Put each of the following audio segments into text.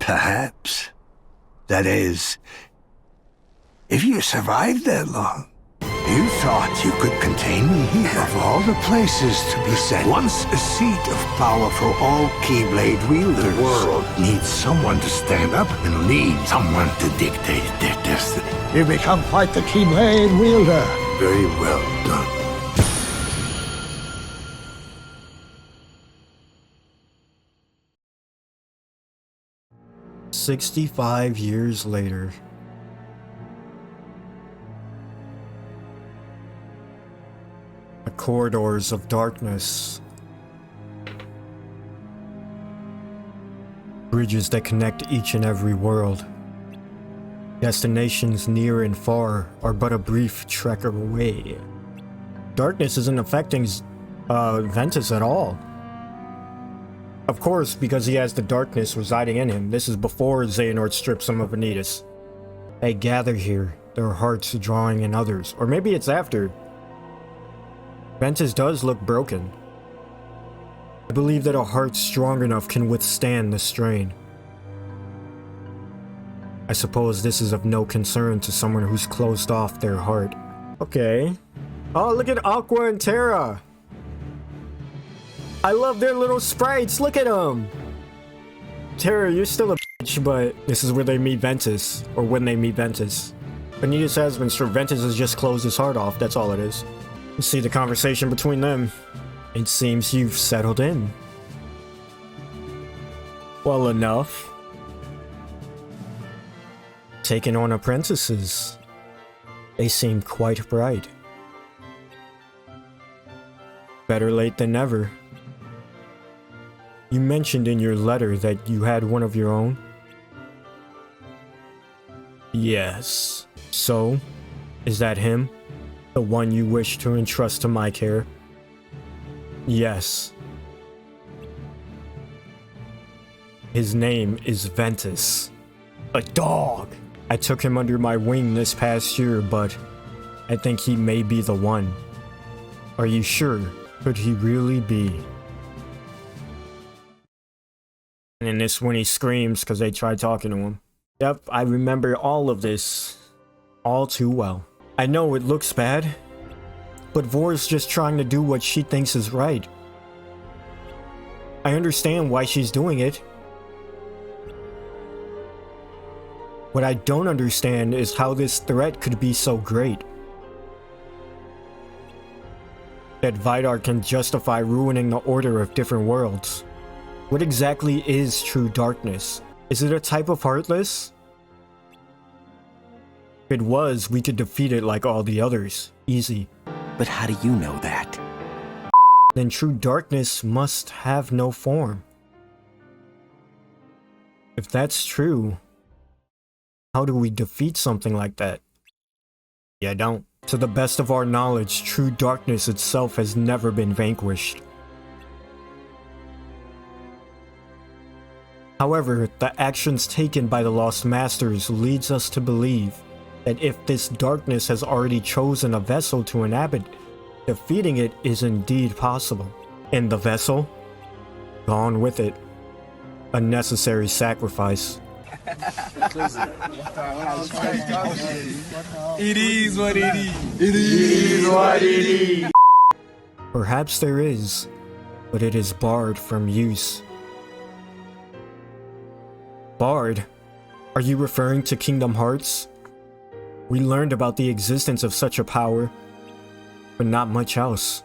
Perhaps. That is, if you survived that long. You thought you could contain me here. Of all the places to be sent, once a seat of power for all Keyblade wielders. The world needs someone to stand up and lead, someone to dictate their destiny. You become quite the Keyblade wielder. Very well done. "65 years later. The corridors of darkness. Bridges that connect each and every world. Destinations near and far are but a brief trek away. Darkness isn't affecting Ventus at all. Of course, because he has the darkness residing in him. This is before Xehanort strips him of Vanitas. They gather here, their hearts drawing in others. Or maybe it's after. Ventus does look broken. I believe that a heart strong enough can withstand the strain. I suppose this is of no concern to someone who's closed off their heart. Okay. Oh, look at Aqua and Terra! I love their little sprites, look at them! Terra, you're still a bitch, but this is where they meet Ventus. Or when they meet Ventus. Vanitas has been sure Ventus has just closed his heart off, that's all it is. You see the conversation between them. It seems you've settled in. Well enough. Taking on apprentices. They seem quite bright. Better late than never. You mentioned in your letter that you had one of your own? Yes. So, is that him? The one you wish to entrust to my care? Yes. His name is Ventus. A dog! I took him under my wing this past year, but I think he may be the one. Are you sure? Could he really be? And in this when he screams because they tried talking to him. Yep, I remember all of this. All too well. I know it looks bad, but Vor's just trying to do what she thinks is right. I understand why she's doing it. What I don't understand is how this threat could be so great. That Vidar can justify ruining the order of different worlds. What exactly is true darkness? Is it a type of heartless? If it was, we could defeat it like all the others. Easy. But how do you know that? Then true darkness must have no form. If that's true, how do we defeat something like that? Yeah, don't. To the best of our knowledge, true darkness itself has never been vanquished. However, the actions taken by the Lost Masters leads us to believe that if this darkness has already chosen a vessel to inhabit, defeating it is indeed possible. And the vessel? Gone with it. A necessary sacrifice. It is what it is. It is what it is. Perhaps there is, but it is barred from use. Barred? Are you referring to Kingdom Hearts? We learned about the existence of such a power, but not much else.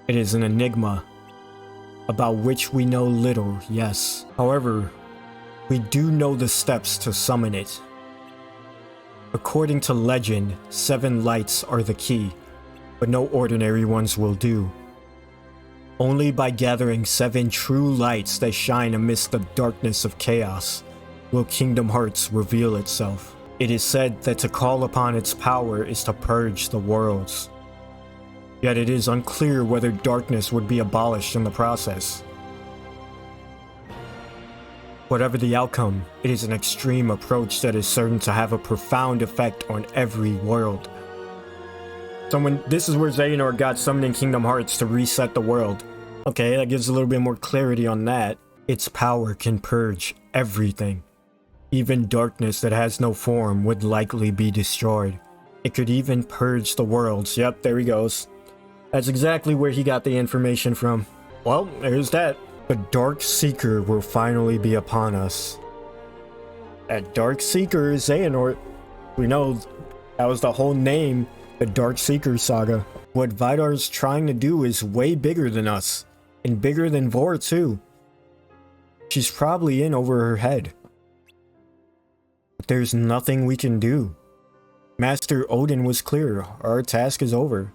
It is an enigma, about which we know little, yes. However, we do know the steps to summon it. According to legend, 7 lights are the key, but no ordinary ones will do. Only by gathering 7 true lights that shine amidst the darkness of chaos will Kingdom Hearts reveal itself. It is said that to call upon its power is to purge the worlds. Yet it is unclear whether darkness would be abolished in the process. Whatever the outcome, it is an extreme approach that is certain to have a profound effect on every world. This is where Xehanort got summoned in Kingdom Hearts to reset the world. Okay, that gives a little bit more clarity on that. Its power can purge everything. Even darkness that has no form would likely be destroyed. It could even purge the worlds. Yep, there he goes. That's exactly where he got the information from. Well, there's that. The Dark Seeker will finally be upon us. That Dark Seeker is Xehanort. We know that was the whole name, the Dark Seeker saga. What Vidar's trying to do is way bigger than us. And bigger than Vor too. She's probably in over her head. But there's nothing we can do. Master Odin was clear. Our task is over.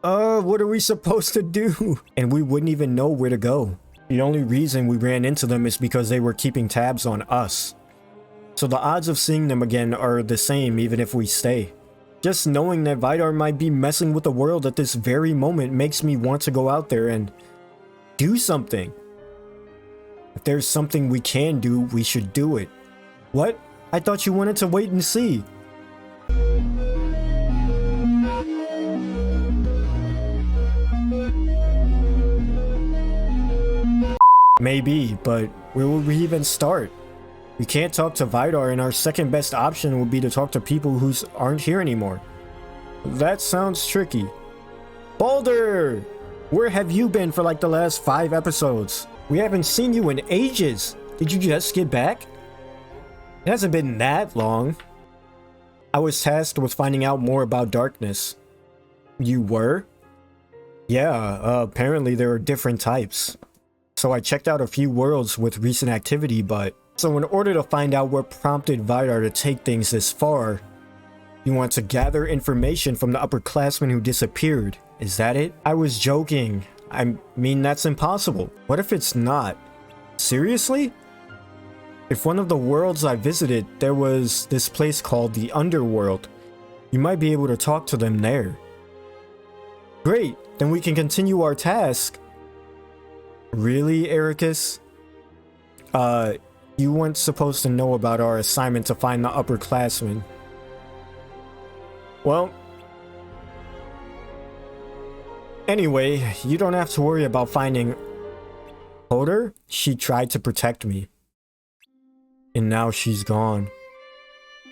What are we supposed to do? And we wouldn't even know where to go. The only reason we ran into them is because they were keeping tabs on us. So the odds of seeing them again are the same even if we stay. Just knowing that Vidar might be messing with the world at this very moment makes me want to go out there and do something. If there's something we can do, we should do it. What? I thought you wanted to wait and see. Maybe, but where will we even start? We can't talk to Vidar, and our second best option would be to talk to people who aren't here anymore. That sounds tricky. Boulder! Where have you been for like the last 5 episodes? We haven't seen you in ages. Did you just get back? It hasn't been that long. I was tasked with finding out more about darkness. You were? Yeah, apparently there are different types. So I checked out a few worlds with recent activity, but... So in order to find out what prompted Vidar to take things this far, you want to gather information from the upperclassmen who disappeared. Is that it? I was joking. I mean, that's impossible. What if it's not? Seriously? If one of the worlds I visited, there was this place called the Underworld, you might be able to talk to them there. Great, then we can continue our task. Really, Ericus? You weren't supposed to know about our assignment to find the upperclassmen. Well... Anyway, you don't have to worry about finding... Hoder? She tried to protect me. And now she's gone.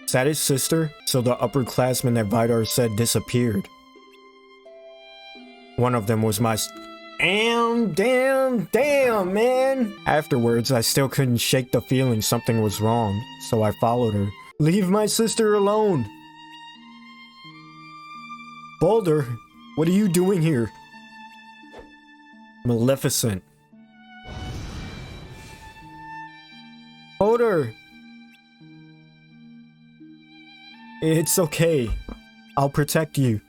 Is that his sister? So the upperclassmen that Vidar said disappeared. One of them was my... Damn, man! Afterwards, I still couldn't shake the feeling something was wrong, so I followed her. Leave my sister alone! Boulder, what are you doing here? Maleficent. Boulder! It's okay. I'll protect you.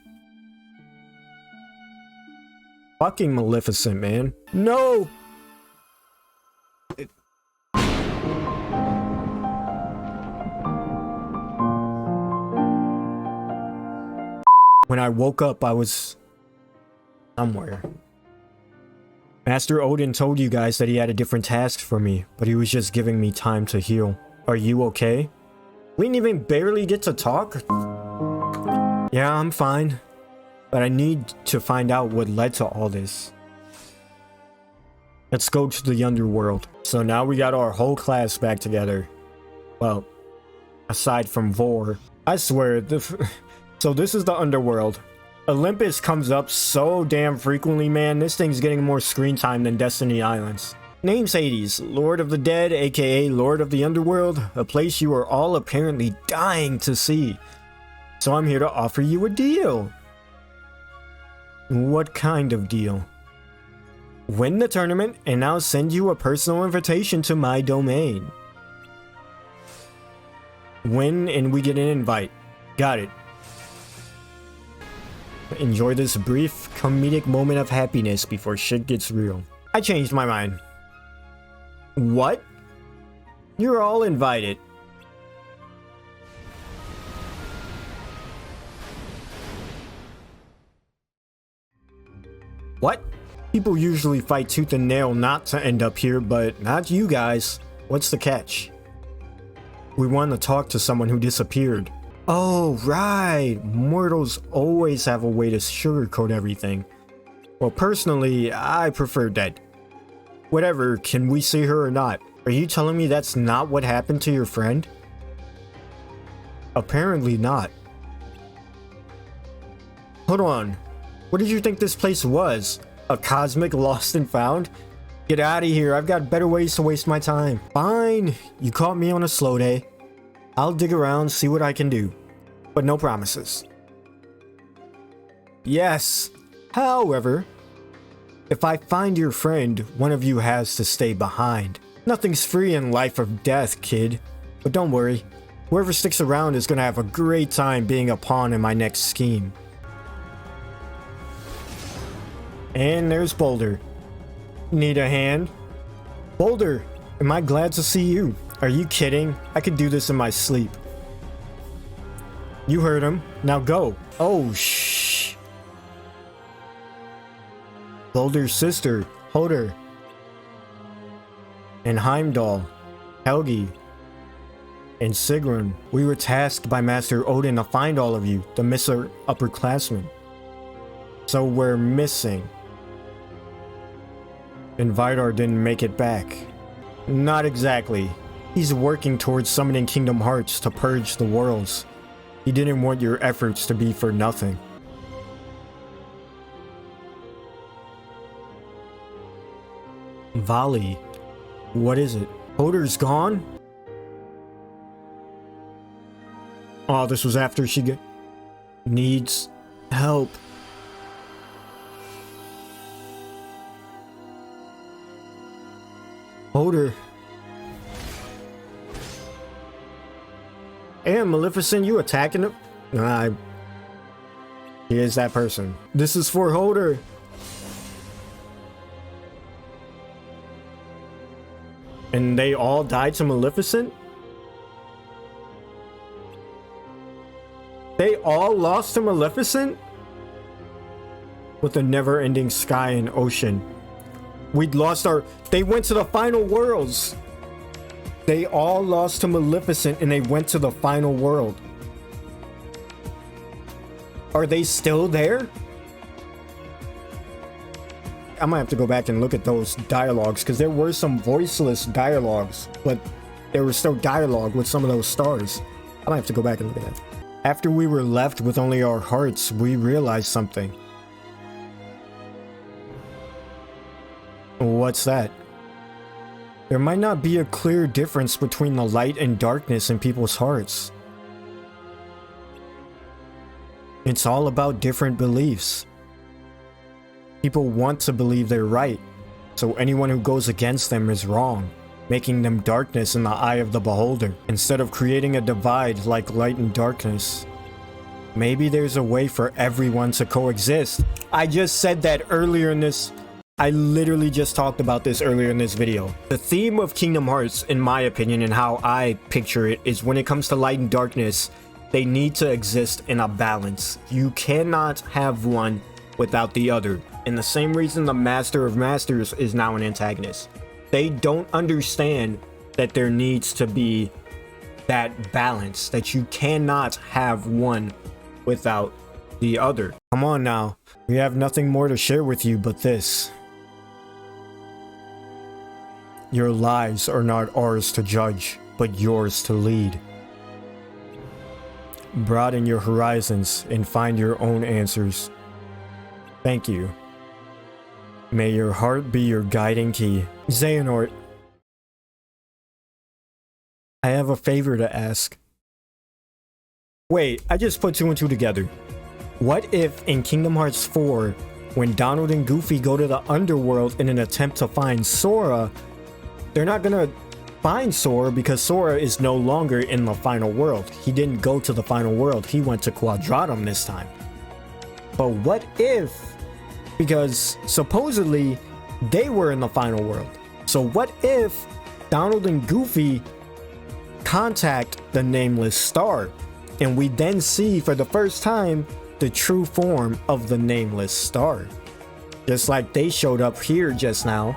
Fucking Maleficent, man. No! When I woke up, I was... somewhere. Master Odin told you guys that he had a different task for me, but he was just giving me time to heal. Are you okay? We didn't even barely get to talk? Yeah, I'm fine. But I need to find out what led to all this. Let's go to the Underworld. So now we got our whole class back together. Well, aside from Vor. I swear, so this is the Underworld. Olympus comes up so damn frequently, man. This thing's getting more screen time than Destiny Islands. Name's Hades, Lord of the Dead, aka Lord of the Underworld. A place you are all apparently dying to see. So I'm here to offer you a deal. What kind of deal? Win the tournament, and I'll send you a personal invitation to my domain. Win, and we get an invite. Got it. Enjoy this brief, comedic moment of happiness before shit gets real. I changed my mind. What? You're all invited. What? People usually fight tooth and nail not to end up here, but not you guys. What's the catch? We want to talk to someone who disappeared. Oh, right. Mortals always have a way to sugarcoat everything. Well, personally, I prefer dead. Whatever, can we see her or not? Are you telling me that's not what happened to your friend? Apparently not. Hold on. What did you think this place was? A cosmic lost and found? Get out of here. I've got better ways to waste my time. Fine. You caught me on a slow day. I'll dig around, see what I can do. But no promises. Yes. However, if I find your friend, one of you has to stay behind. Nothing's free in life or death, kid. But don't worry. Whoever sticks around is gonna have a great time being a pawn in my next scheme. And there's Boulder. Need a hand? Boulder, am I glad to see you? Are you kidding? I could do this in my sleep. You heard him. Now go. Oh, shh. Boulder's sister, Hoder. And Heimdall, Helgi, and Sigrun. We were tasked by Master Odin to find all of you, the missing upperclassmen. So we're missing. And Vidar didn't make it back. Not exactly. He's working towards summoning Kingdom Hearts to purge the worlds. He didn't want your efforts to be for nothing. Vali. What is it? Hoder's gone? Oh, this was after she needs help. Hoder. And Maleficent, you attacking him? Nah, he is that person. This is for Hoder. And they all died to Maleficent? They all lost to Maleficent? With a never-ending sky and ocean. We'd lost our... They went to the final worlds. They all lost to Maleficent and they went to the final world. Are they still there? I might have to go back and look at those dialogues because there were some voiceless dialogues, but there was still dialogue with some of those stars. I might have to go back and look at that. After we were left with only our hearts, we realized something. What's that? There might not be a clear difference between the light and darkness in people's hearts. It's all about different beliefs. People want to believe they're right, so anyone who goes against them is wrong, making them darkness in the eye of the beholder, instead of creating a divide like light and darkness. Maybe there's a way for everyone to coexist. I just said that earlier in this... I literally just talked about this earlier in this video. The theme of Kingdom Hearts, in my opinion, and how I picture it, is when it comes to light and darkness, they need to exist in a balance. You cannot have one without the other. And the same reason the Master of Masters is now an antagonist. They don't understand that there needs to be that balance, that you cannot have one without the other. Come on now. We have nothing more to share with you but this. Your lives are not ours to judge, but yours to lead. Broaden your horizons and find your own answers. Thank you. May your heart be your guiding key. Xehanort, I have a favor to ask. Wait, I just put two and two together. What if in Kingdom Hearts 4, when Donald and Goofy go to the Underworld in an attempt to find Sora, they're not gonna find Sora because Sora is no longer in the final world. He didn't go to the final world, he went to Quadratum this time. But what if, because supposedly they were in the final world. So what if Donald and Goofy contact the Nameless Star, and we then see for the first time the true form of the Nameless Star? Just like they showed up here just now.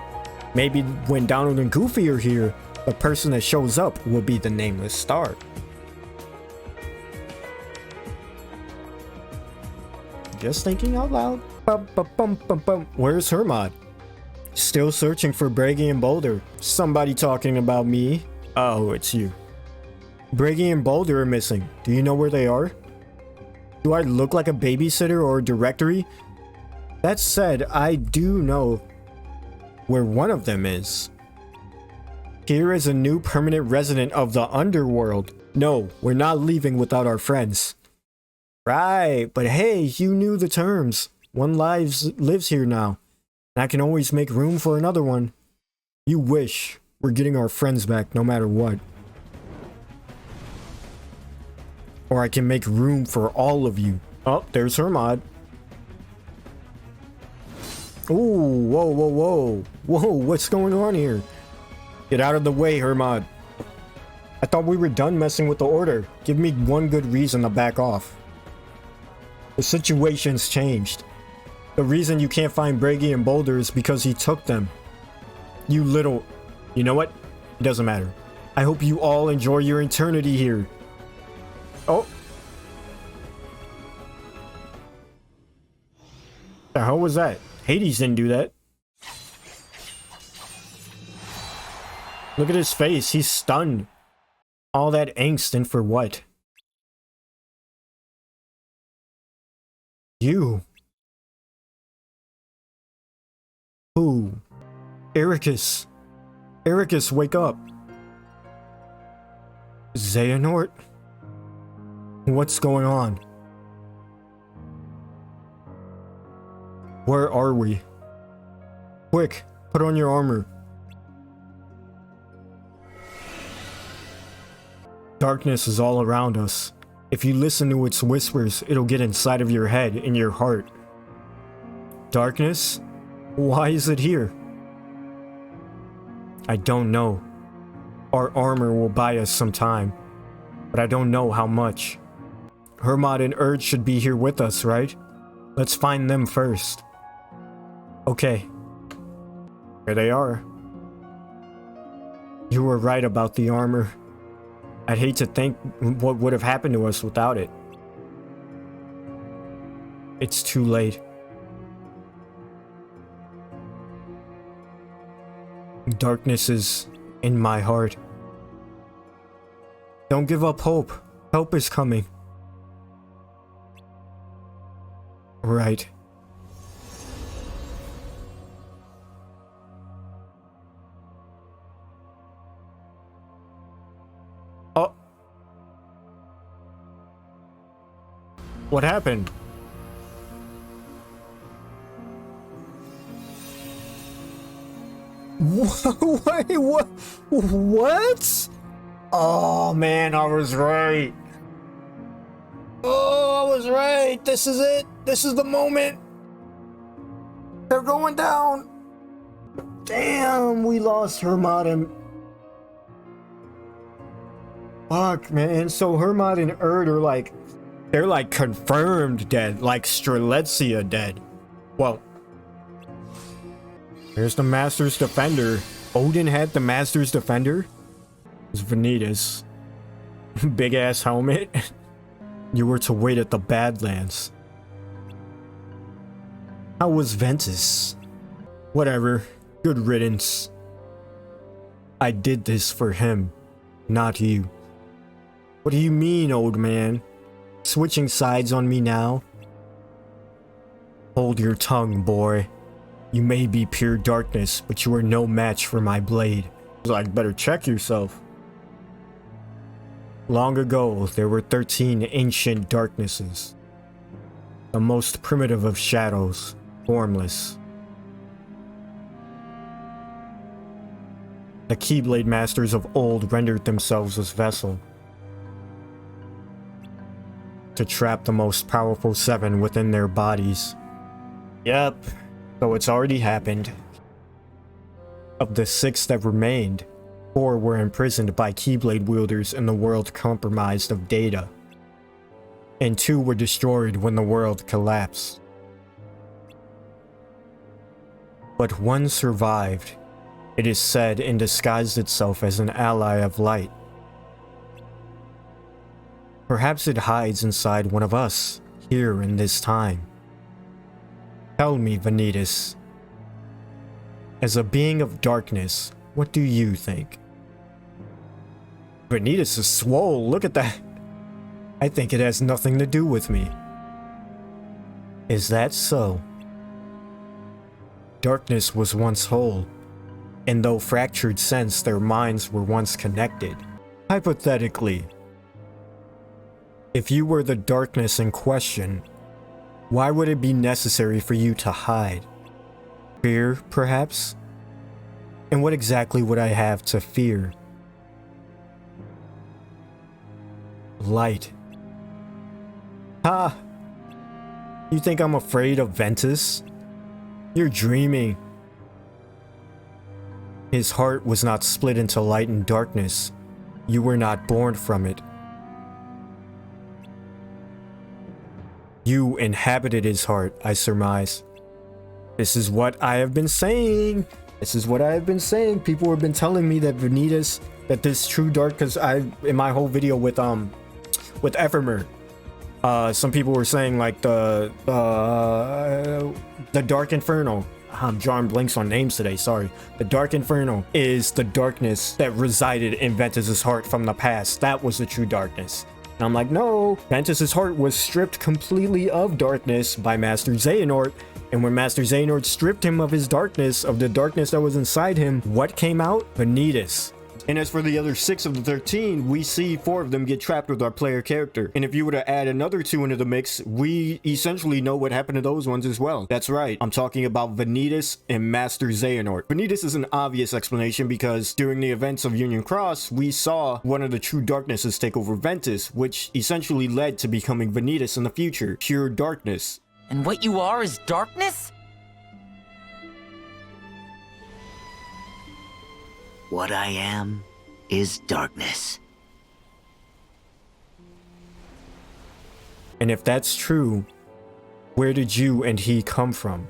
Maybe when Donald and Goofy are here, the person that shows up will be the Nameless Star. Just thinking out loud. Bum, bum, bum, bum, bum. Where's Hermod? Still searching for Bragi and Boulder. Somebody talking about me. Oh, it's you. Bragi and Boulder are missing. Do you know where they are? Do I look like a babysitter or a directory? That said, I do know where one of them is. Here is a new permanent resident of the Underworld. No, we're not leaving without our friends. Right, but hey, you knew the terms. One lives here now. And I can always make room for another one. You wish. We're getting our friends back no matter what. Or I can make room for all of you. Oh, there's Hermod. Ooh, whoa, whoa, whoa. Whoa, what's going on here? Get out of the way, Hermod. I thought we were done messing with the Order. Give me one good reason to back off. The situation's changed. The reason you can't find Bragi and Boulder is because he took them. You little... You know what? It doesn't matter. I hope you all enjoy your eternity here. Oh. The hell was that? Hades didn't do that. Look at his face. He's stunned. All that angst and for what? You. Who? Ericus. Ericus, wake up. Xehanort? What's going on? Where are we? Quick, put on your armor. Darkness is all around us. If you listen to its whispers, it'll get inside of your head and your heart. Darkness? Why is it here? I don't know. Our armor will buy us some time, but I don't know how much. Hermod and Urge should be here with us, right? Let's find them first. Okay. Here they are. You were right about the armor. I'd hate to think what would have happened to us without it. It's too late. Darkness is in my heart. Don't give up hope. Help is coming. Right. Oh. What happened? Wait, what? What? Oh man, I was right. Oh, I was right. This is it. This is the moment. They're going down. Damn, we lost Hermod and... Fuck, man. So Hermod and Erd are like... They're like confirmed dead. Like Strelitzia dead. Well... Here's the Master's Defender. Odin had the Master's Defender? It's Vanitas. Big ass helmet. You were to wait at the Badlands. How was Ventus? Whatever. Good riddance. I did this for him, not you. What do you mean, old man? Switching sides on me now? Hold your tongue, boy. You may be pure darkness, but you are no match for my blade. Like, better check yourself. Long ago, there were 13 ancient darknesses. The most primitive of shadows, formless. The Keyblade Masters of old rendered themselves as vessel to trap the most powerful 7 within their bodies. Yep. So it's already happened. Of the 6 that remained, 4 were imprisoned by Keyblade wielders in the world compromised of data, and 2 were destroyed when the world collapsed. But one survived, it is said, and disguised itself as an ally of light. Perhaps it hides inside one of us, here in this time. Tell me, Vanitas, As a being of darkness, what do you think? Vanitas is swole, look at that. I think it has nothing to do with me. Is that so? Darkness was once whole, and though fractured since their minds were once connected. Hypothetically, if you were the darkness in question, why would it be necessary for you to hide? Fear, perhaps? And what exactly would I have to fear? Light. Ha! You think I'm afraid of Ventus? You're dreaming. His heart was not split into light and darkness. You were not born from it. You inhabited his heart, I surmise. This is what I have been saying. This is what I have been saying. People have been telling me that Vanitas, that this true dark, because in my whole video with Ephemer, some people were saying like the Dark Inferno. I'm drawing blanks on names today, sorry. The Dark Inferno is the darkness that resided in Ventus's heart from the past. That was the true darkness. And I'm like, no, Ventus's heart was stripped completely of darkness by Master Xehanort. And when Master Xehanort stripped him of his darkness, of the darkness that was inside him, what came out? Vanitas. And as for the other 6 of the 13, we see 4 of them get trapped with our player character. And if you were to add another 2 into the mix, we essentially know what happened to those ones as well. That's right, I'm talking about Vanitas and Master Xehanort. Vanitas is an obvious explanation because during the events of Union Cross, we saw one of the true darknesses take over Ventus, which essentially led to becoming Vanitas in the future, pure darkness. And what you are is darkness? What I am is darkness. And if that's true, where did you and he come from?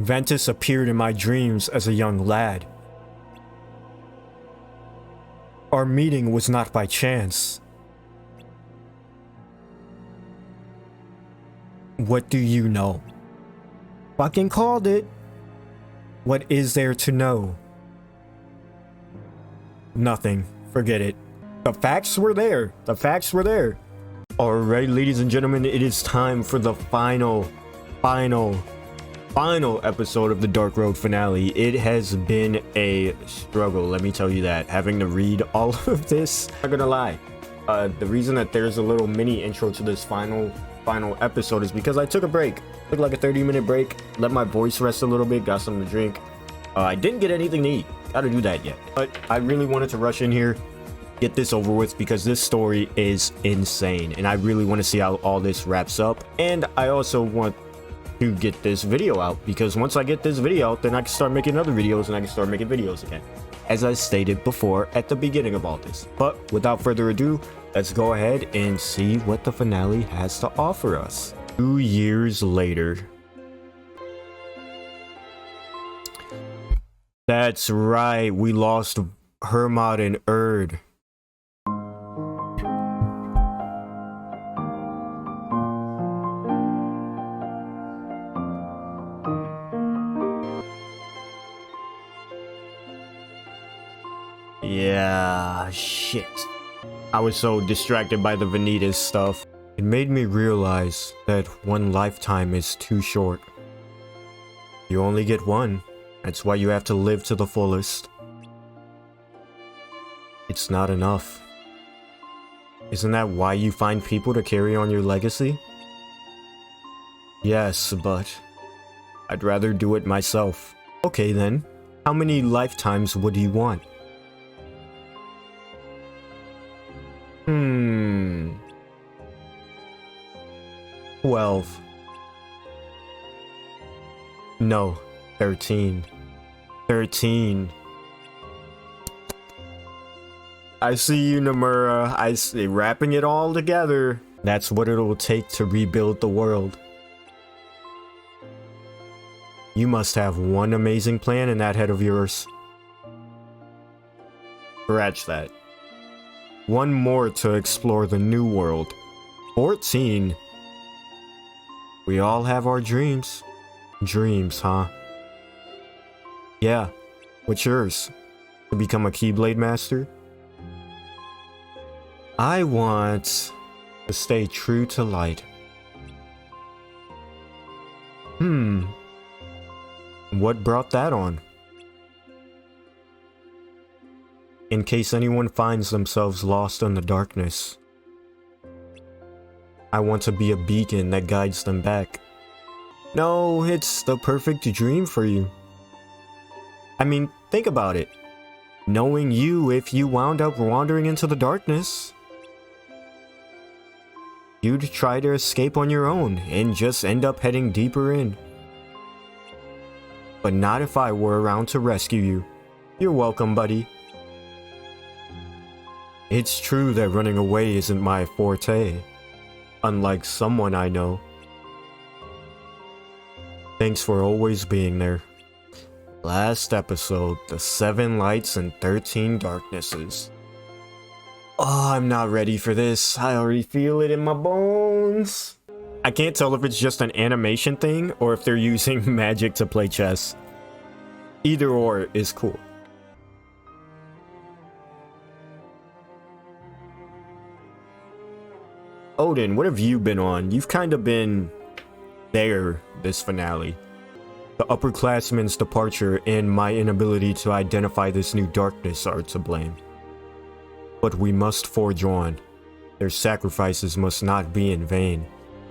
Ventus appeared in my dreams as a young lad. Our meeting was not by chance. What do you know? Fucking called it. What is there to know? Nothing. Forget it. The facts were there. The facts were there. Alright, ladies and gentlemen, it is time for the final episode of the Dark Road finale. It has been a struggle, let me tell you that. Having to read all of this, I'm not gonna lie. The reason that there's a little mini intro to this final episode is because I took a break. Took like a 30-minute break, let my voice rest a little bit, got something to drink. I didn't get anything to eat, gotta do that yet. But I really wanted to rush in here, get this over with, because this story is insane. And I really want to see how all this wraps up. And I also want to get this video out, because once I get this video out, then I can start making other videos and I can start making videos again, as I stated before at the beginning of all this. But without further ado, let's go ahead and see what the finale has to offer us. 2 years later. That's right, we lost Hermod and Erd. Yeah, shit. I was so distracted by the Vanitas stuff. It made me realize that one lifetime is too short. You only get one. That's why you have to live to the fullest. It's not enough. Isn't that why you find people to carry on your legacy? Yes, but I'd rather do it myself. Okay then, how many lifetimes would you want? 12. No, 13. 13. I see you, Nomura. I see, wrapping it all together. That's what it'll take to rebuild the world. You must have one amazing plan in that head of yours. Scratch that. One more to explore the new world. 14. We all have our dreams. Dreams, huh? Yeah. What's yours? To become a Keyblade Master? I want to stay true to light. What brought that on? In case anyone finds themselves lost in the darkness, I want to be a beacon that guides them back. No, it's the perfect dream for you. I mean, think about it. Knowing you, if you wound up wandering into the darkness, you'd try to escape on your own and just end up heading deeper in. But not if I were around to rescue you. You're welcome, buddy. It's true that running away isn't my forte, unlike someone I know. Thanks for always being there. Last episode, the 7 lights and 13 darknesses. Oh, I'm not ready for this. I already feel it in my bones. I can't tell if it's just an animation thing or if they're using magic to play chess. Either or is cool. Odin, what have you been on? You've kind of been there this finale. The upperclassmen's departure and my inability to identify this new darkness are to blame. But we must forge on. Their sacrifices must not be in vain.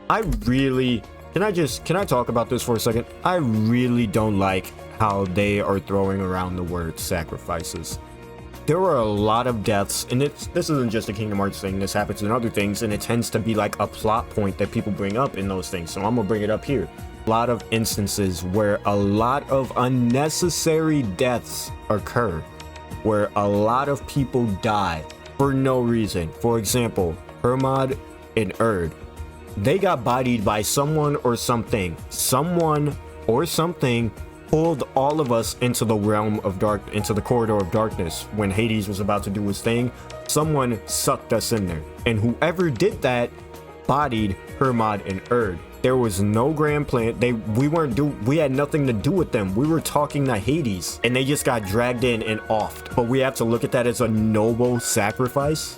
Can I talk about this for a second? I really don't like how they are throwing around the word sacrifices. There were a lot of deaths, and this isn't just a Kingdom Hearts thing, this happens in other things, and it tends to be like a plot point that people bring up in those things, so I'm gonna bring it up here. A lot of instances where a lot of unnecessary deaths occur, where a lot of people die for no reason. For example, Hermod and Erd. They got bodied by someone or something. Someone or something pulled all of us into the realm of into the corridor of darkness when Hades was about to do his thing. Someone sucked us in there, and whoever did that bodied Hermod and Erd. There was no grand plan. We had nothing to do with them. We were talking to Hades, and they just got dragged in and offed. But we have to look at that as a noble sacrifice.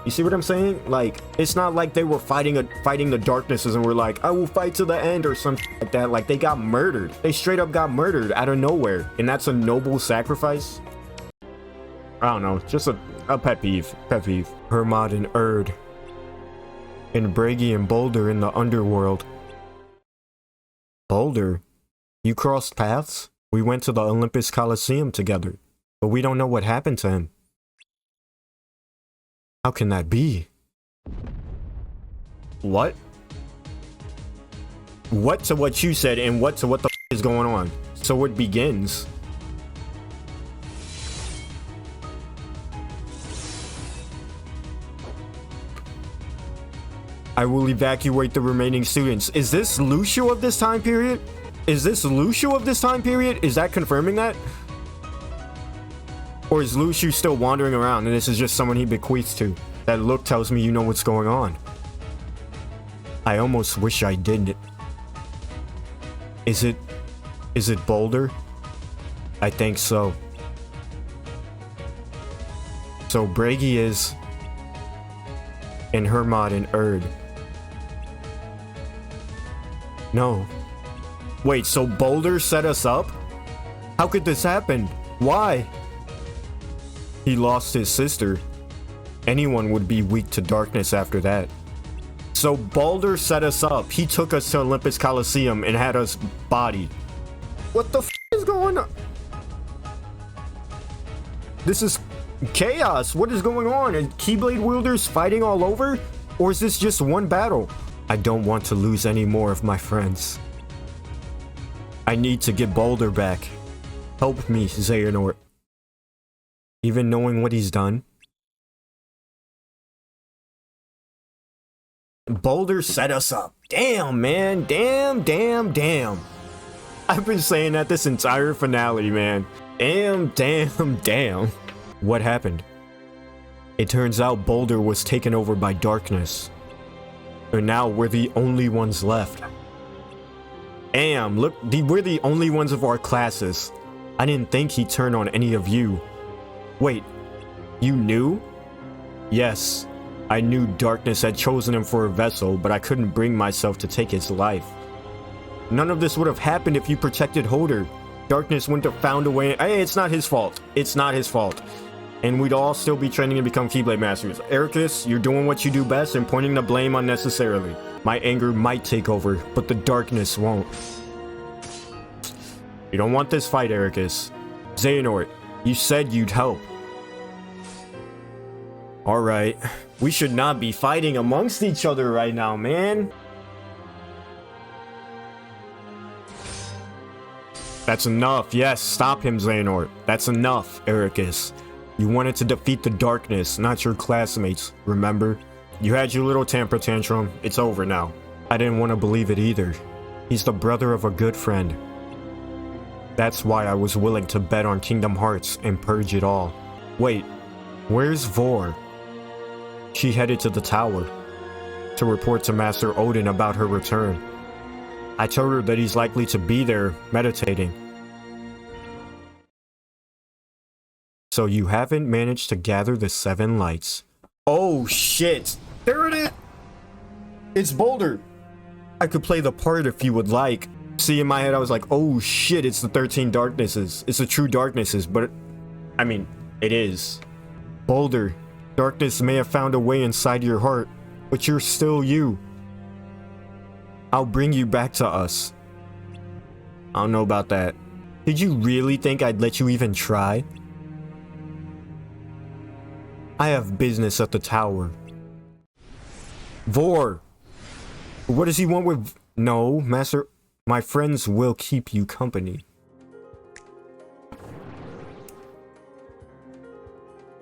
You see what I'm saying? Like, it's not like they were fighting the darknesses and were like, I will fight to the end or something like that. Like, they got murdered. They straight up got murdered out of nowhere. And that's a noble sacrifice? I don't know. Just a pet peeve. Pet peeve. Hermod and Erd. And Bragi and Boulder in the Underworld. Boulder? You crossed paths? We went to the Olympus Coliseum together. But we don't know what happened to him. How can that be? What? What to what you said and what to what the is going on? So it begins. I will evacuate the remaining students. Is this Lucio of this time period? Is this Lucio of this time period? Is that confirming that? Or is Lucio still wandering around and this is just someone he bequeaths to? That look tells me you know what's going on. I almost wish I didn't. Is it Boulder? I think so. So Bragi is... and Hermod and Erd. No. Wait, so Boulder set us up? How could this happen? Why? He lost his sister. Anyone would be weak to darkness after that. So Boulder set us up. He took us to Olympus Coliseum and had us bodied. What the f is going on? This is chaos. What is going on? Are Keyblade wielders fighting all over? Or is this just one battle? I don't want to lose any more of my friends. I need to get Boulder back. Help me, Xehanort. Even knowing what he's done? Boulder set us up. Damn, man. Damn. I've been saying that this entire finale, man. Damn. What happened? It turns out Boulder was taken over by darkness. And now we're the only ones left. Damn, look, we're the only ones of our classes. I didn't think he'd turn on any of you. Wait, you knew? Yes, I knew Darkness had chosen him for a vessel, but I couldn't bring myself to take his life. None of this would have happened if you protected Holder. Darkness wouldn't have found a way. Hey, it's not his fault. It's not his fault. And we'd all still be training to become Keyblade Masters. Ericus, you're doing what you do best and pointing the blame unnecessarily. My anger might take over, but the darkness won't. You don't want this fight, Ericus. Xehanort, you said you'd help. Alright, we should not be fighting amongst each other right now, man. That's enough. Yes, stop him, Xehanort. That's enough, Ericus. You wanted to defeat the darkness, not your classmates, remember? You had your little temper tantrum. It's over now. I didn't want to believe it either. He's the brother of a good friend. That's why I was willing to bet on Kingdom Hearts and purge it all. Wait, where's Vor? She headed to the tower to report to Master Odin about her return. I told her that he's likely to be there meditating. So you haven't managed to gather the 7 lights. Oh shit! There it is! It's Boulder! I could play the part if you would like. See, in my head I was like, oh shit, it's the 13 darknesses. It's the true darknesses, but I mean, it is. Boulder, darkness may have found a way inside your heart, but you're still you. I'll bring you back to us. I don't know about that. Did you really think I'd let you even try? I have business at the tower. Vor! What does he want with... No, Master... My friends will keep you company.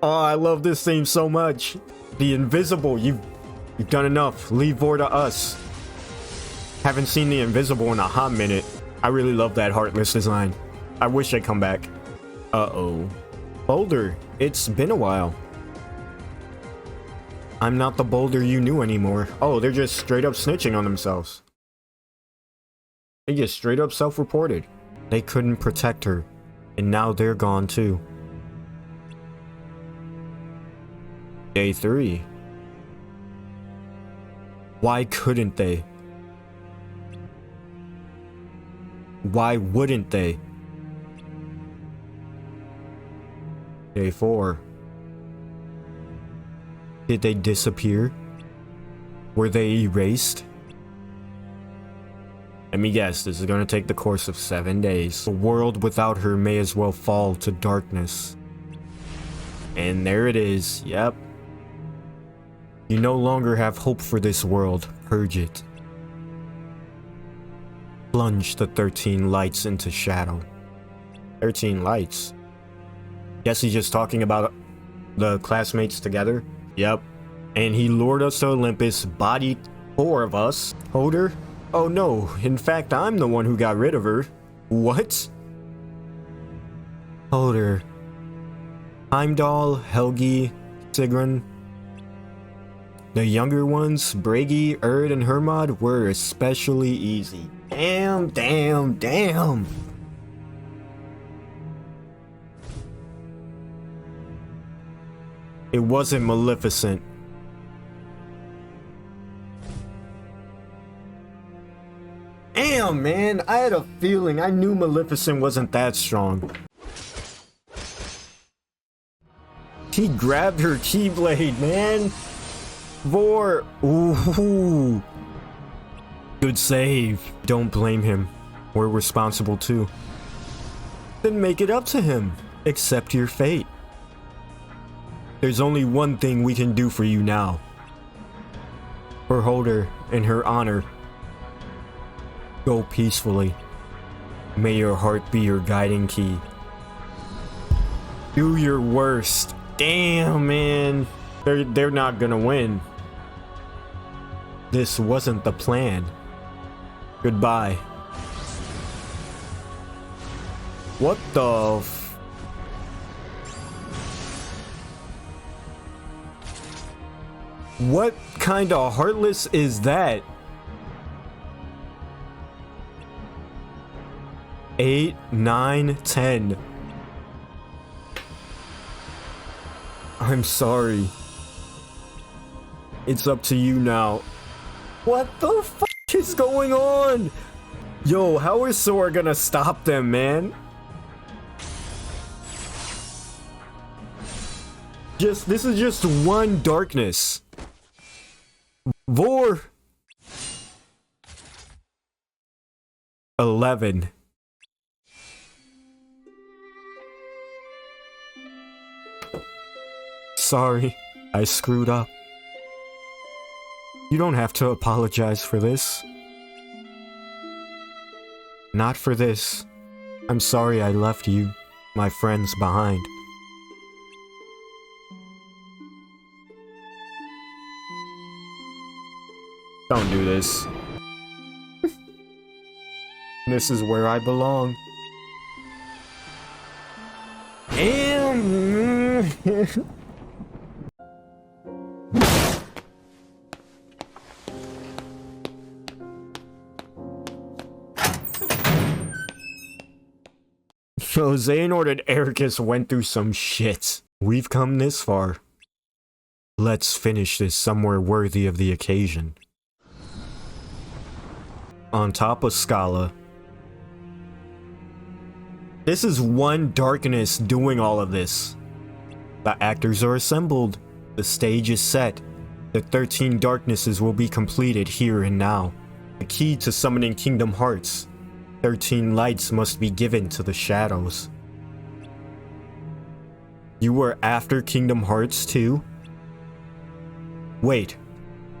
Oh, I love this theme so much. The Invisible, you've done enough. Leave Vor to us. Haven't seen the Invisible in a hot minute. I really love that Heartless design. I wish I'd come back. Uh-oh. Boulder, it's been a while. I'm not the Boulder you knew anymore. Oh, they're just straight up snitching on themselves. They just straight up self-reported. They couldn't protect her, and now they're gone too. Day 3. Why couldn't they? Why wouldn't they? Day 4. Did they disappear? Were they erased? Let me guess, this is gonna take the course of 7 days. A world without her may as well fall to darkness. And there it is, yep. You no longer have hope for this world, purge it. Plunge the 13 lights into shadow. 13 lights? Guess he's just talking about the classmates together? Yep. And he lured us to Olympus, bodied 4 of us. Holder? Oh no, in fact I'm the one who got rid of her. What? Holder. Heimdall, Helgi, Sigrun. The younger ones, Bragi, Erd, and Hermod, were especially easy. Damn, damn, damn. It wasn't Maleficent. Damn, man, I had a feeling. I knew Maleficent wasn't that strong. He grabbed her Keyblade, man. Vor. Ooh. Good save. Don't blame him. We're responsible too. Then make it up to him. Accept your fate. There's only one thing we can do for you now. For Holder and her honor. Go peacefully. May your heart be your guiding key. Do your worst. Damn, man. They're not gonna win. This wasn't the plan. Goodbye. What the f... What kind of heartless is that? 8, 9, 10. I'm sorry. It's up to you now. What the fuck is going on? Yo, how is Sora gonna stop them, man? This is just one darkness. Vor. 11. Sorry, I screwed up. You don't have to apologize for this. Not for this. I'm sorry I left you, my friends, behind. Don't do this. This is where I belong. And... So Xehanort and Ericus went through some shit. We've come this far. Let's finish this somewhere worthy of the occasion. On top of Scala. This is one darkness doing all of this. The actors are assembled. The stage is set. The 13 darknesses will be completed here and now. The key to summoning Kingdom Hearts. 13 lights must be given to the shadows. You were after Kingdom Hearts too? Wait,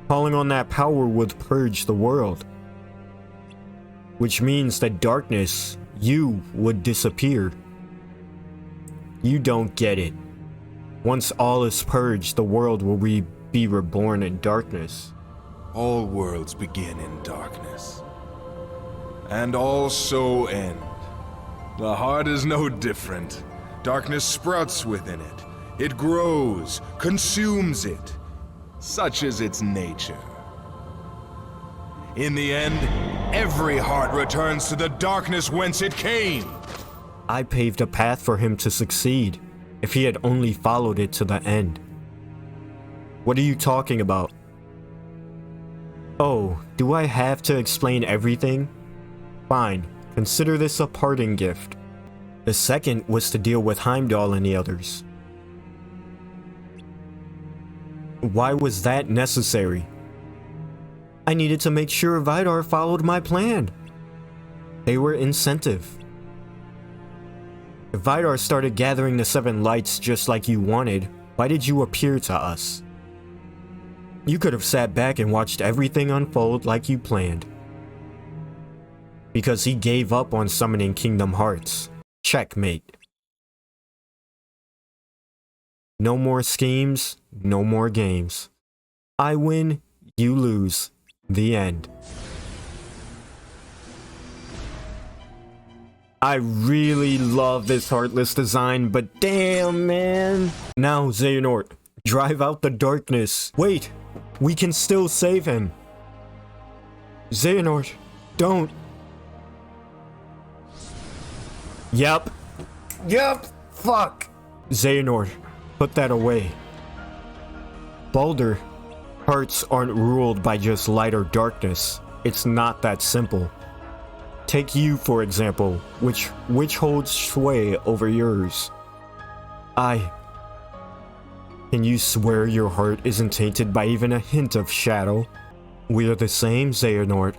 calling on that power would purge the world. Which means that darkness, you, would disappear. You don't get it. Once all is purged, the world will be reborn in darkness. All worlds begin in darkness. And all so end. The heart is no different. Darkness sprouts within it. It grows, consumes it. Such is its nature. In the end, every heart returns to the darkness whence it came. I paved a path for him to succeed, if he had only followed it to the end. What are you talking about? Oh, do I have to explain everything? Fine, consider this a parting gift. The second was to deal with Heimdall and the others. Why was that necessary? I needed to make sure Vidar followed my plan. They were incentive. If Vidar started gathering the 7 lights just like you wanted, why did you appear to us? You could have sat back and watched everything unfold like you planned. Because he gave up on summoning Kingdom Hearts. Checkmate. No more schemes, no more games. I win, you lose. The end. I really love this Heartless design, but damn, man. Now, Xehanort, drive out the darkness. Wait, we can still save him. Xehanort, don't. Yep. Fuck. Xehanort, put that away. Baldur, hearts aren't ruled by just light or darkness. It's not that simple. Take you, for example, which holds sway over yours? Can you swear your heart isn't tainted by even a hint of shadow? We are the same, Xehanort.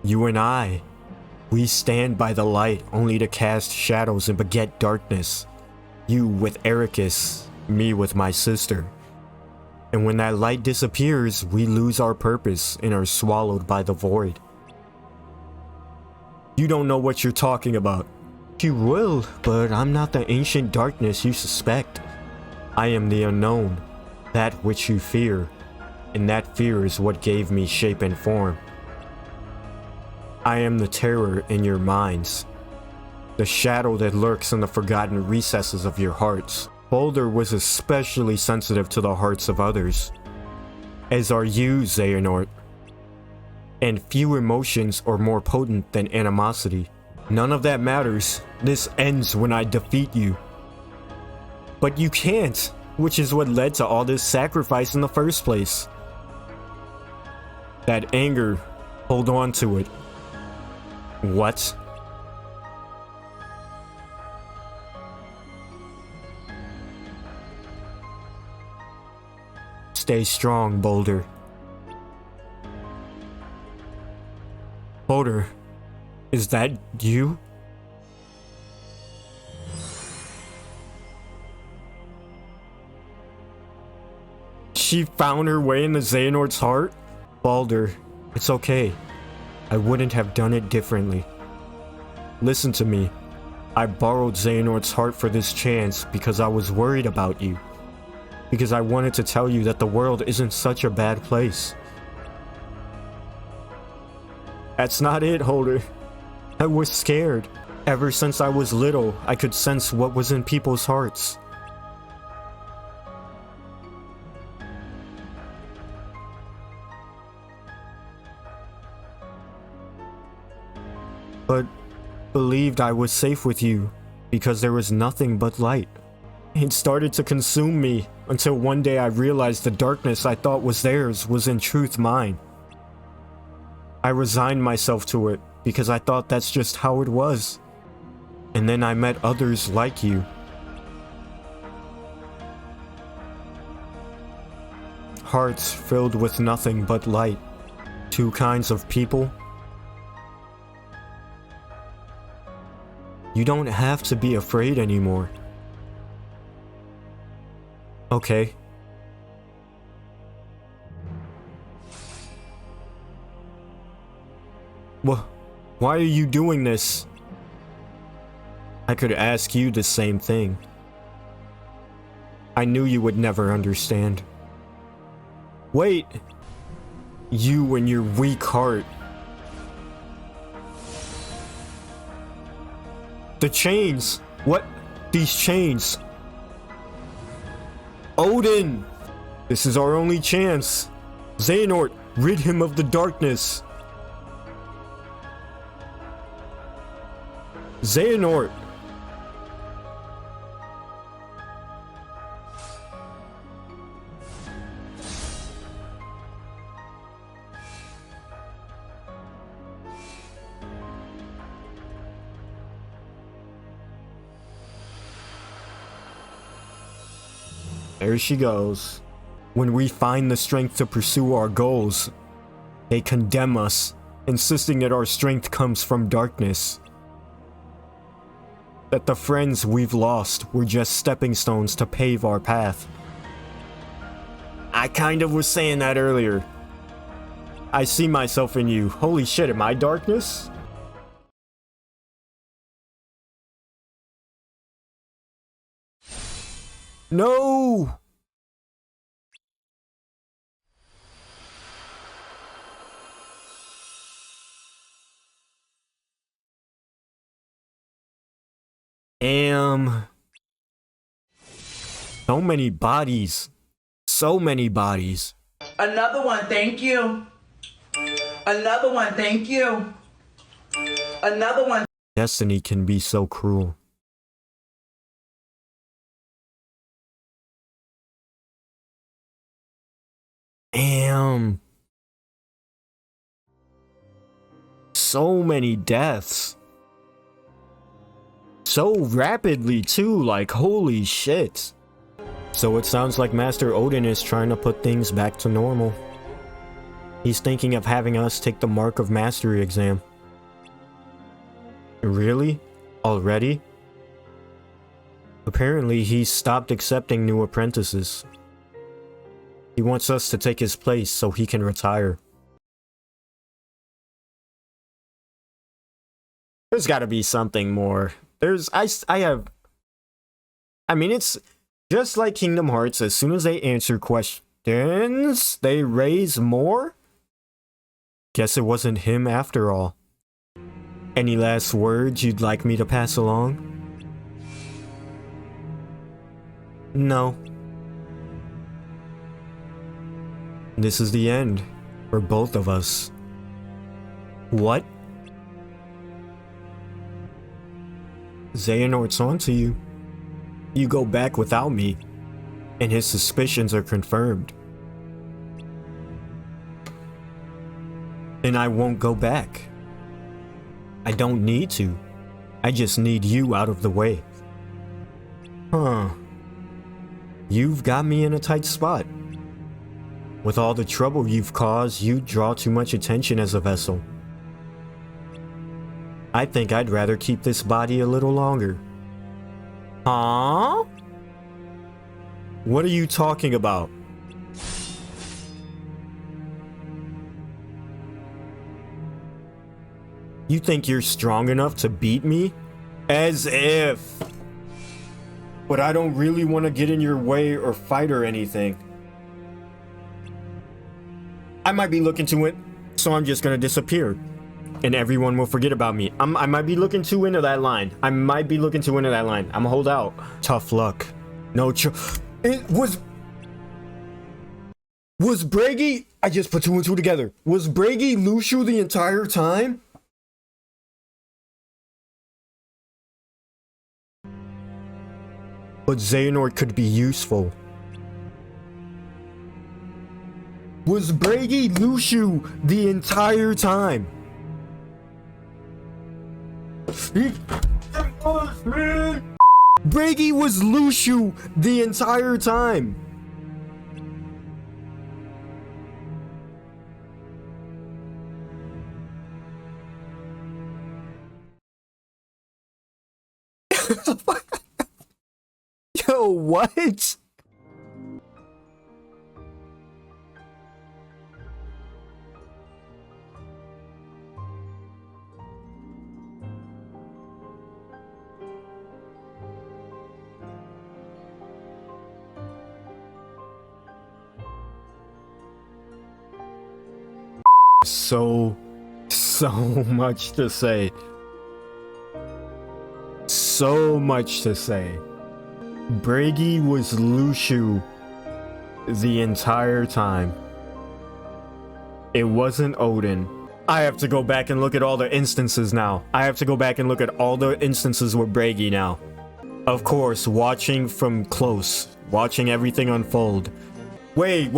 You and I. We stand by the light only to cast shadows and beget darkness. You with Ericus, me with my sister. And when that light disappears, we lose our purpose and are swallowed by the void. You don't know what you're talking about. You will, but I'm not the ancient darkness you suspect. I am the unknown, that which you fear, and that fear is what gave me shape and form. I am the terror in your minds, the shadow that lurks in the forgotten recesses of your hearts. Baldur was especially sensitive to the hearts of others, as are you, Xehanort. And few emotions are more potent than animosity. None of that matters. This ends when I defeat you. But you can't, which is what led to all this sacrifice in the first place. That anger, hold on to it. What? Stay strong, Boulder. Boulder, is that you? She found her way into Xehanort's heart? Baldur, it's okay. I wouldn't have done it differently. Listen to me. I borrowed Xehanort's heart for this chance because I was worried about you. Because I wanted to tell you that the world isn't such a bad place. That's not it, Holder. I was scared. Ever since I was little, I could sense what was in people's hearts. But believed I was safe with you because there was nothing but light. It started to consume me until one day I realized the darkness I thought was theirs was in truth mine. I resigned myself to it because I thought that's just how it was. And then I met others like you. Hearts filled with nothing but light. Two kinds of people. You don't have to be afraid anymore. Okay. Why are you doing this? I could ask you the same thing. I knew you would never understand. Wait! You and your weak heart. The chains! What? These chains? Odin! This is our only chance. Xehanort, rid him of the darkness. Xehanort! There she goes. When we find the strength to pursue our goals, they condemn us, insisting that our strength comes from darkness. That the friends we've lost were just stepping stones to pave our path. I kind of was saying that earlier. I see myself in you. Holy shit, am I darkness? No! So many bodies. So many bodies. Another one, thank you. Another one, thank you. Another one. Destiny can be so cruel. Damn. So many deaths. So rapidly too, like holy shit. So it sounds like Master Odin is trying to put things back to normal. He's thinking of having us take the Mark of Mastery exam. Really? Already? Apparently he's stopped accepting new apprentices. He wants us to take his place so he can retire. There's gotta be something more. I mean, it's just like Kingdom Hearts. As soon as they answer questions, they raise more? Guess it wasn't him after all. Any last words you'd like me to pass along? No. This is the end for both of us. What? Xehanort's onto you. You go back without me, and his suspicions are confirmed. And I won't go back. I don't need to. I just need you out of the way. Huh. You've got me in a tight spot. With all the trouble you've caused, you draw too much attention as a vessel. I think I'd rather keep this body a little longer. Huh? What are you talking about? You think you're strong enough to beat me? As if. But I don't really want to get in your way or fight or anything. I might be looking to it, so I'm just gonna disappear. And everyone will forget about me. I might be looking too into that line. I'm gonna hold out. Tough luck. No It was Bragi? I just put two and two together. Was Bragi Lushu the entire time? But Xehanort could be useful. Was Bragi Lushu the entire time? Bragi was Lushu the entire time. Yo, what? So much to say. So much to say. Bragi was Lushu the entire time. It wasn't Odin. I have to go back and look at all the instances now. I have to go back and look at all the instances with Bragi now. Of course, watching from close, watching everything unfold. Wait.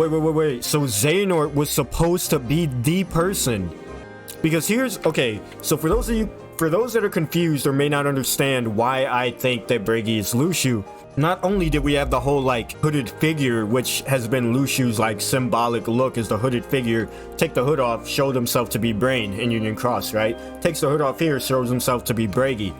So Xehanort was supposed to be the person. Because okay, so for those that are confused or may not understand why I think that Bragi is Lushu, not only did we have the whole like hooded figure, which has been Lushu's like symbolic look, is the hooded figure, take the hood off, showed himself to be Brain in Union Cross, right? Takes the hood off here, shows himself to be Bragi.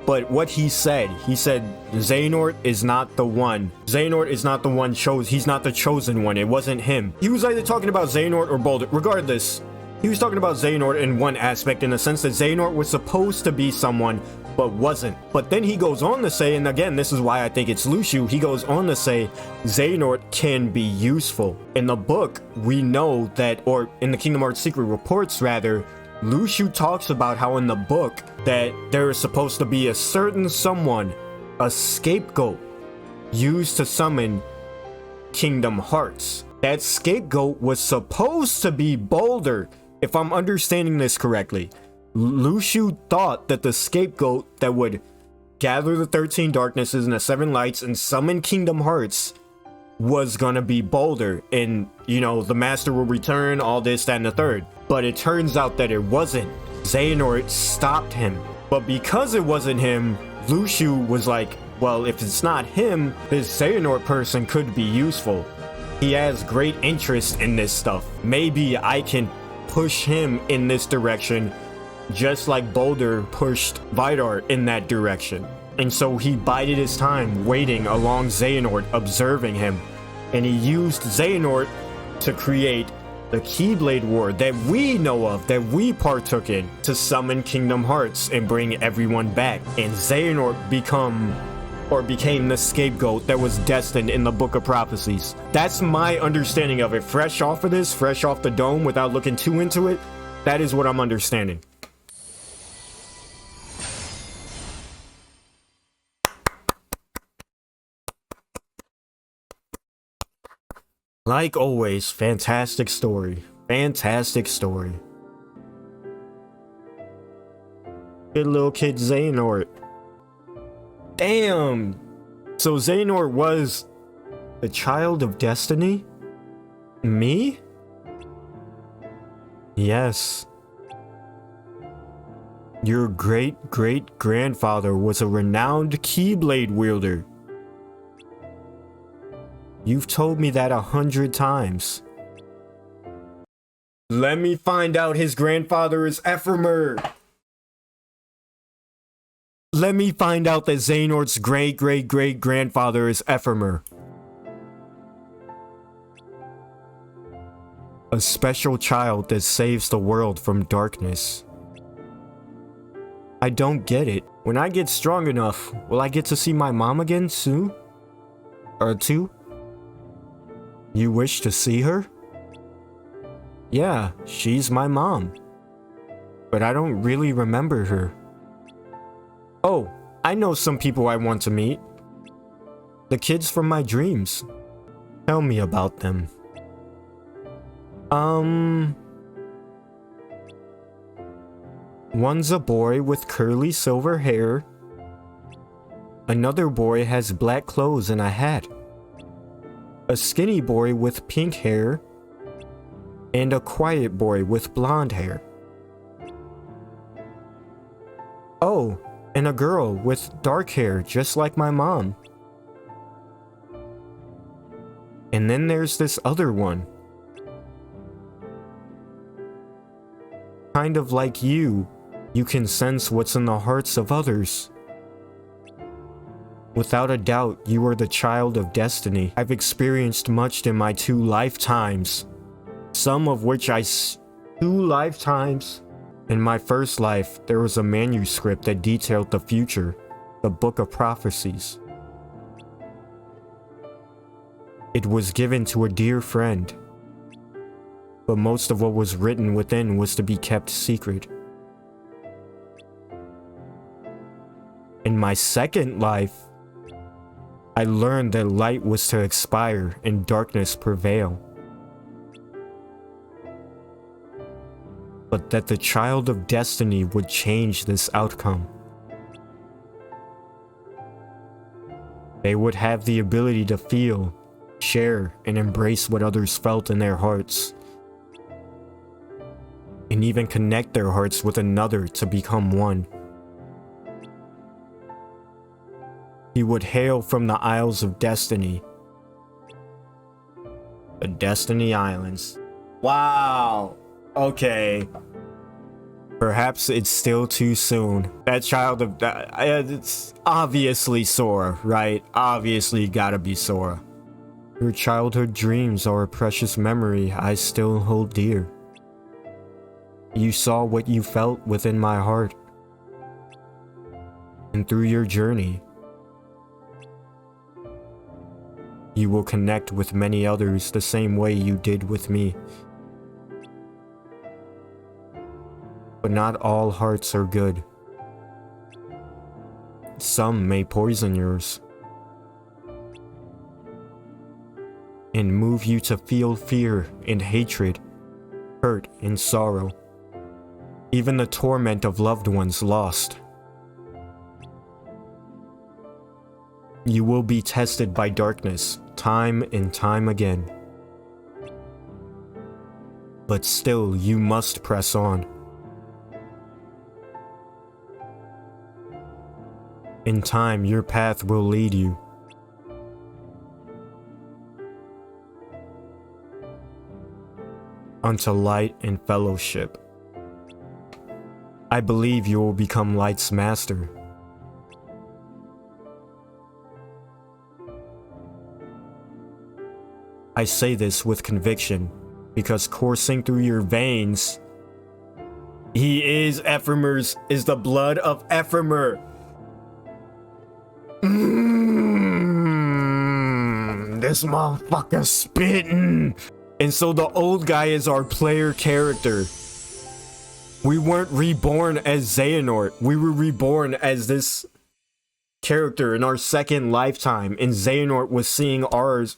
But what he said Xehanort is not the one. Xehanort is not the one he's not the chosen one. It wasn't him. He was either talking about Xehanort or Boulder. Regardless, he was talking about Xehanort in one aspect, in the sense that Xehanort was supposed to be someone, but wasn't. But then he goes on to say, and again, this is why I think it's Lushu, he goes on to say Xehanort can be useful. In the book, we know that, or in the Kingdom Hearts Secret Reports rather, Lushu talks about how in the book that there is supposed to be a certain someone, a scapegoat, used to summon Kingdom Hearts. That scapegoat was supposed to be Boulder, if I'm understanding this correctly. Lushu thought that the scapegoat that would gather the 13 darknesses and the 7 lights and summon Kingdom Hearts was gonna be Boulder, and you know, the master will return, all this, that, and the third. But it turns out that it wasn't. Xehanort stopped him. But because it wasn't him, Lushu was like, well, if it's not him, this Xehanort person could be useful. He has great interest in this stuff. Maybe I can push him in this direction, just like Boulder pushed Vidar in that direction. And so he bided his time waiting along Xehanort, observing him. And he used Xehanort to create the Keyblade War that we know of, that we partook in, to summon Kingdom Hearts and bring everyone back. And Xehanort became the scapegoat that was destined in the Book of Prophecies. That's my understanding of it. Fresh off of this, fresh off the dome, without looking too into it, that is what I'm understanding. Like always, fantastic story. Fantastic story. Good little kid Xehanort. Damn! So Xehanort was the child of destiny? Me? Yes. Your great-great-grandfather was a renowned Keyblade wielder. You've told me that 100 times. Let me find out his grandfather is Ephemer. Let me find out that Xehanort's great-great-great-grandfather is Ephemer. A special child that saves the world from darkness. I don't get it. When I get strong enough, will I get to see my mom again soon? Or two? You wish to see her? Yeah, she's my mom. But I don't really remember her. Oh, I know some people I want to meet. The kids from my dreams. Tell me about them. One's a boy with curly silver hair. Another boy has black clothes and a hat. A skinny boy with pink hair. And a quiet boy with blonde hair. Oh, and a girl with dark hair just like my mom. And then there's this other one. Kind of like you can sense what's in the hearts of others. Without a doubt, you are the child of destiny. I've experienced much in my 2 lifetimes. Some of which 2 lifetimes. In my first life, there was a manuscript that detailed the future, the Book of Prophecies. It was given to a dear friend, but most of what was written within was to be kept secret. In my second life, I learned that light was to expire and darkness prevail. But that the child of destiny would change this outcome. They would have the ability to feel, share, and embrace what others felt in their hearts. And even connect their hearts with another to become one. He would hail from the Isles of Destiny. The Destiny Islands. Wow. Okay. Perhaps it's still too soon. That child of it's obviously Sora, right? Obviously gotta be Sora. Your childhood dreams are a precious memory I still hold dear. You saw what you felt within my heart. And through your journey, you will connect with many others the same way you did with me. But not all hearts are good. Some may poison yours. And move you to feel fear and hatred, hurt and sorrow. Even the torment of loved ones lost. You will be tested by darkness, time and time again. But still, you must press on. In time, your path will lead you. Unto light and fellowship. I believe you will become light's master. I say this with conviction, because coursing through your veins, he is Ephemer's, is the blood of Ephemer. This motherfucker spitting. And so the old guy is our player character. We weren't reborn as Xehanort. We were reborn as this character in our second lifetime. And Xehanort was seeing ours.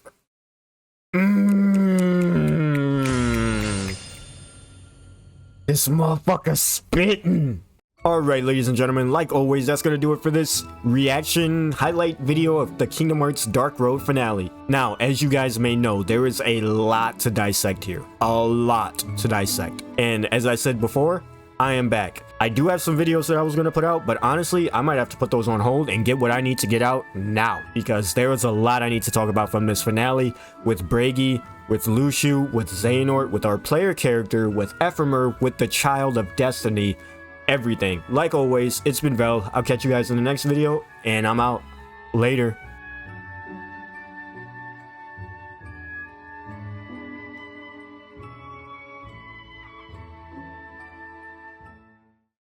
This motherfucker spitting. Alright, ladies and gentlemen, like always, that's gonna do it for this reaction highlight video of the Kingdom Hearts Dark Road finale. Now, as you guys may know, there is a lot to dissect here. A lot to dissect. And as I said before, I am back. I do have some videos that I was gonna put out, but honestly, I might have to put those on hold and get what I need to get out now. Because there is a lot I need to talk about from this finale with Bragi, with Lucio, with Xehanort, with our player character, with Ephemer, with the Child of Destiny. Everything. Like always, it's been Vel. I'll catch you guys in the next video, and I'm out. Later.